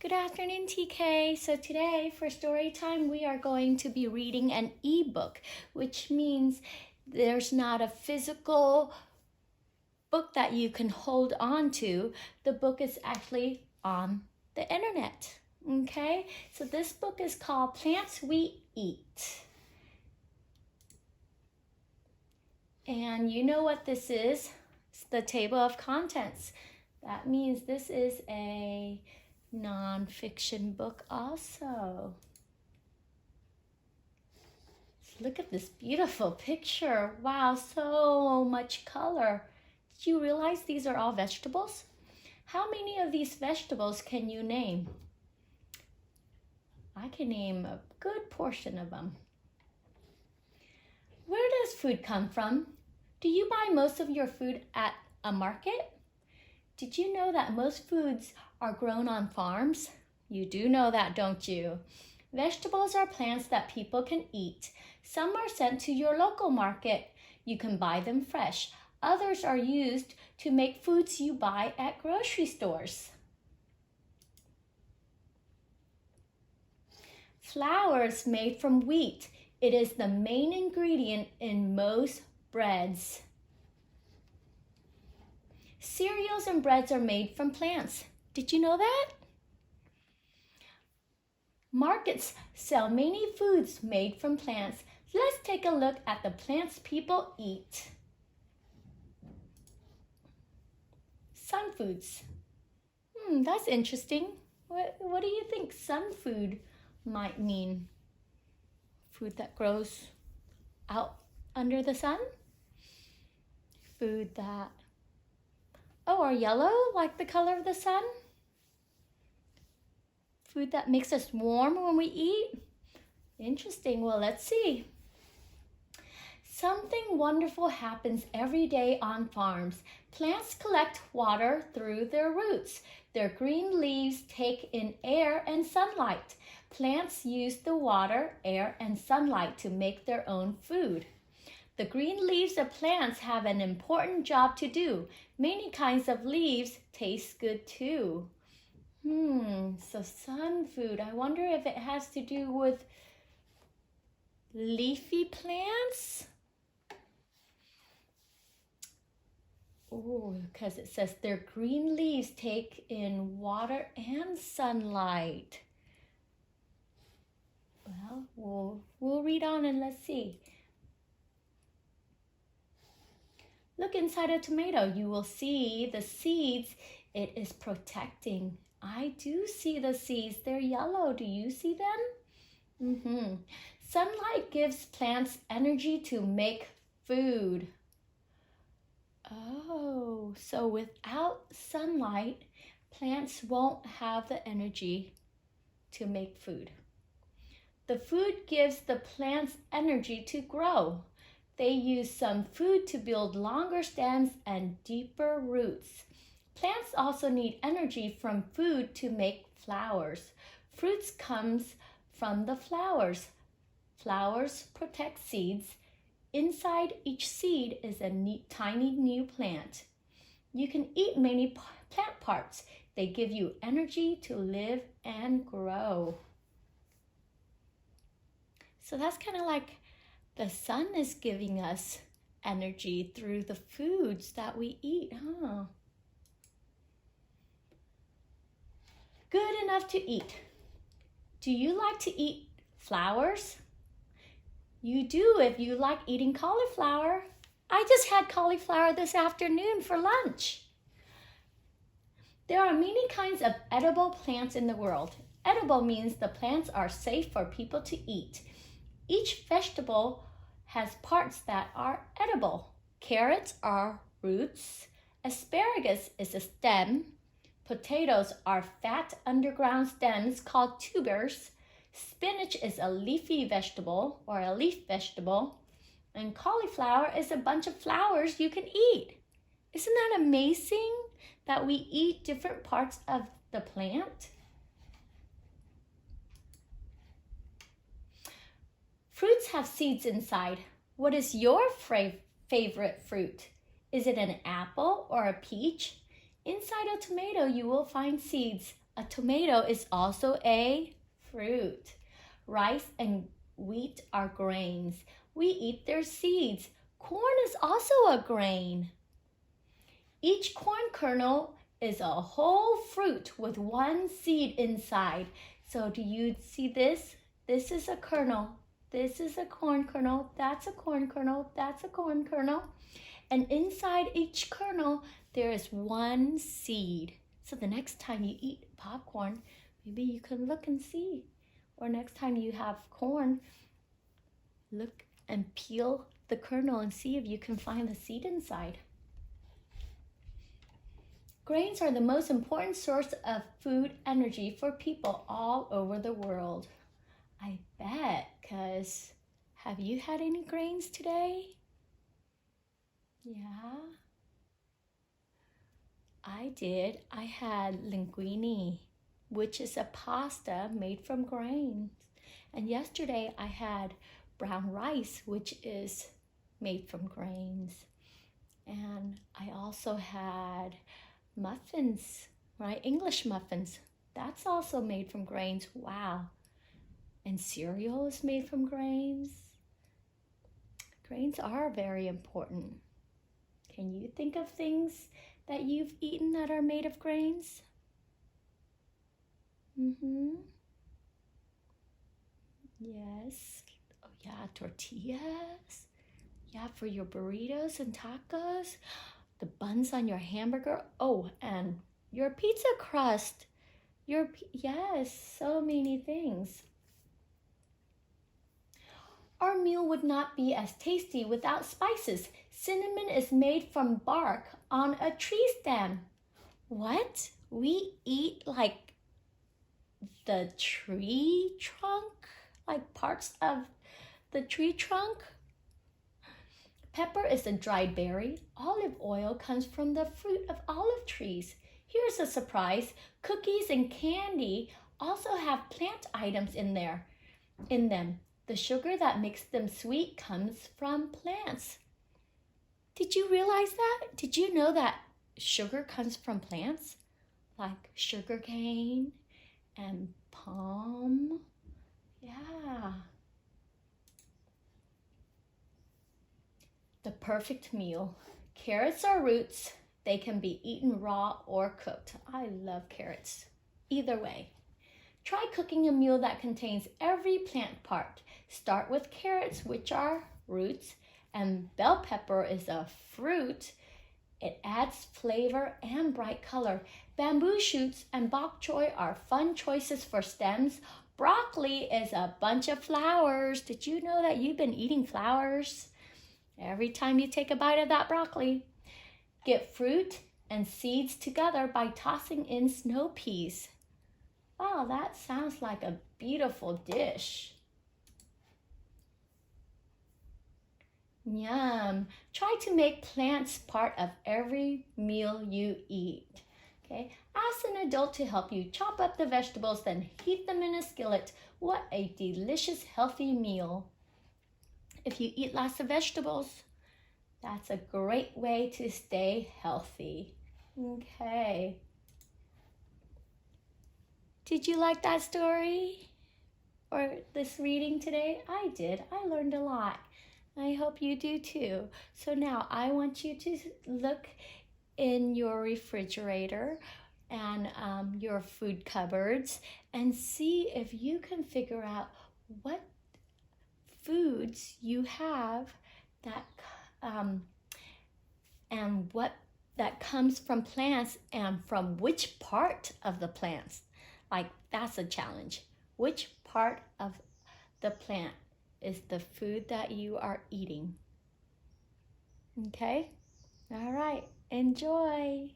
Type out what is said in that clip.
Good afternoon, TK. So today for story time, we are going to be reading an ebook, which means there's not a physical book that you can hold on to. The book is actually on the internet. Okay, so this book is called Plants We Eat. And you know what this is? It's the table of contents. That means this is a non-fiction book also. Look at this beautiful picture. Wow, so much color. Did you realize these are all vegetables? How many of these vegetables can you name? I can name a good portion of them. Where does food come from? Do you buy most of your food at a market? Did you know that most foods are grown on farms? You do know that, don't you? Vegetables are plants that people can eat. Some are sent to your local market. You can buy them fresh. Others are used to make foods you buy at grocery stores. Flour is made from wheat. It is the main ingredient in most breads. Cereals and breads are made from plants. Did you know that? Markets sell many foods made from plants. Let's take a look at the plants people eat. Sun foods. That's interesting. What do you think sun food might mean? Food that grows out under the sun? Food that are yellow, like the color of the sun? Food that makes us warm when we eat? Interesting. Well, let's see. Something wonderful happens every day on farms. Plants collect water through their roots. Their green leaves take in air and sunlight. Plants use the water, air, and sunlight to make their own food. The green leaves of plants have an important job to do. Many kinds of leaves taste good too. So sun food. I wonder if it has to do with leafy plants? Because it says their green leaves take in water and sunlight. Well, we'll read on and let's see. Look inside a tomato. You will see the seeds it is protecting. I do see the seeds. They're yellow. Do you see them? Sunlight gives plants energy to make food. So without sunlight, plants won't have the energy to make food. The food gives the plants energy to grow. They use some food to build longer stems and deeper roots. Plants also need energy from food to make flowers. Fruits comes from the flowers. Flowers protect seeds. Inside each seed is a tiny new plant. You can eat many plant parts. They give you energy to live and grow. So that's kind of like the sun is giving us energy through the foods that we eat, huh? Good enough to eat. Do you like to eat flowers? You do if you like eating cauliflower. I just had cauliflower this afternoon for lunch. There are many kinds of edible plants in the world. Edible means the plants are safe for people to eat. Each vegetable has parts that are edible. Carrots are roots. Asparagus is a stem. Potatoes are fat underground stems called tubers. Spinach is a leafy vegetable or a leaf vegetable. And cauliflower is a bunch of flowers you can eat. Isn't that amazing that we eat different parts of the plant? Fruits have seeds inside. What is your favorite fruit? Is it an apple or a peach? Inside a tomato, you will find seeds. A tomato is also a fruit. Rice and wheat are grains. We eat their seeds. Corn is also a grain. Each corn kernel is a whole fruit with one seed inside. So do you see this? This is a kernel. This is a corn kernel. That's a corn kernel. That's a corn kernel. And inside each kernel, there is one seed. So the next time you eat popcorn, maybe you can look and see. Or next time you have corn, look and peel the kernel and see if you can find the seed inside. Grains are the most important source of food energy for people all over the world. I bet, because have you had any grains today? Yeah, I did. I had linguine, which is a pasta made from grains. And yesterday I had brown rice, which is made from grains. And I also had muffins, right? English muffins. That's also made from grains. Wow. And cereal is made from grains. Grains are very important. Can you think of things that you've eaten that are made of grains? Yes. Oh yeah, tortillas. Yeah, for your burritos and tacos. The buns on your hamburger. Oh, and your pizza crust. Yes, so many things. Our meal would not be as tasty without spices. Cinnamon is made from bark on a tree stem. What? We eat like the tree trunk? Like parts of the tree trunk? Pepper is a dried berry. Olive oil comes from the fruit of olive trees. Here's a surprise. Cookies and candy also have plant items in them. The sugar that makes them sweet comes from plants. Did you realize that? Did you know that sugar comes from plants? Like sugar cane and palm? Yeah. The perfect meal. Carrots are roots. They can be eaten raw or cooked. I love carrots. Either way. Try cooking a meal that contains every plant part. Start with carrots, which are roots, and bell pepper is a fruit. It adds flavor and bright color. Bamboo shoots and bok choy are fun choices for stems. Broccoli is a bunch of flowers. Did you know that you've been eating flowers every time you take a bite of that broccoli? Get fruit and seeds together by tossing in snow peas. Wow, that sounds like a beautiful dish. Yum. Try to make plants part of every meal you eat. Okay, ask an adult to help you chop up the vegetables, then heat them in a skillet. What a delicious, healthy meal. If you eat lots of vegetables, that's a great way to stay healthy. Okay. Did you like that story or this reading today? I did. I learned a lot. I hope you do too. So now I want you to look in your refrigerator and your food cupboards and see if you can figure out what foods you have that and what that comes from plants and from which part of the plants. Like, that's a challenge. Which part of the plant is the food that you are eating? Okay? All right. Enjoy.